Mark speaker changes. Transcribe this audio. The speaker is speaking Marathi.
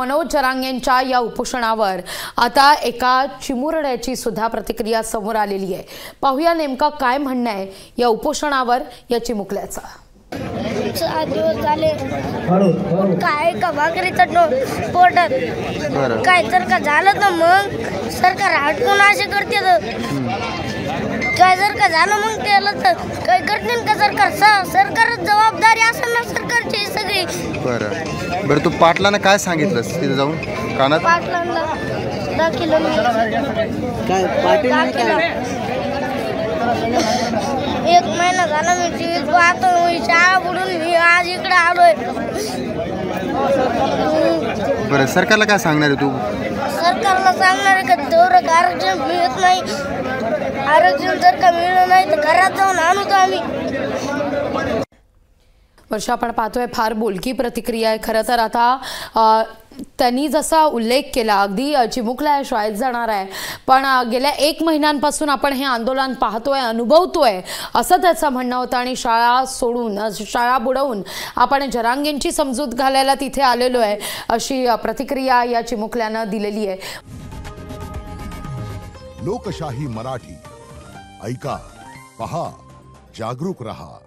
Speaker 1: मनोज जरांगेंच्या या उपोषणावर आता एका चिमुरड्याची सुद्धा प्रतिक्रिया समोर आलेली आहे। पाहूया नेमका काय म्हणणं आहे या उपोषणावर या चिमुकल्याचं।
Speaker 2: 7 दिवस झाले काय का भाकरीचं पोटात काय तर का झालं तर मग सरकार हटकून असे करते काय जर का झालं मग त्याला तर काय करतील का सरकारच जबाबदारी असेल ना सरकारची सगळी।
Speaker 3: बरं तू पाटलांना काय सांगितलंस तिथे जाऊन कानात?
Speaker 2: पाटलांना दाखिलं काय पाटील 1 महिना झाला मी टीव्हीत पाहतो, शाळा बुडून मी आज इकडे आलोय।
Speaker 3: बरं सरकारला काय सांगणार आहे तू?
Speaker 2: सरकारला सांगणार आहे का तेवढं आरक्षण मिळत नाही, आरक्षण जर का मिळलं नाही तर घरात जाऊन आणू तो आम्ही।
Speaker 1: वर्षा आपण पाहतोय फार बोलकी प्रतिक्रिया आहे। खरं तर आता त्यांनी जसा उल्लेख केला अगदी चिमुकला शाळेत जाणार आहे, पण गेल्या 1 महिन्यांपासून आपण हे आंदोलन पाहतोय अनुभवतोय असं त्याचं म्हणणं होतं आणि शाळा सोडून शाळा बुडवून आपण जरांगेंची समजूत घालायला तिथे आलेलो आहे अशी प्रतिक्रिया या चिमुकल्यानं दिलेली आहे।
Speaker 4: लोकशाही मराठी ऐका, पहा, जागरूक रहा।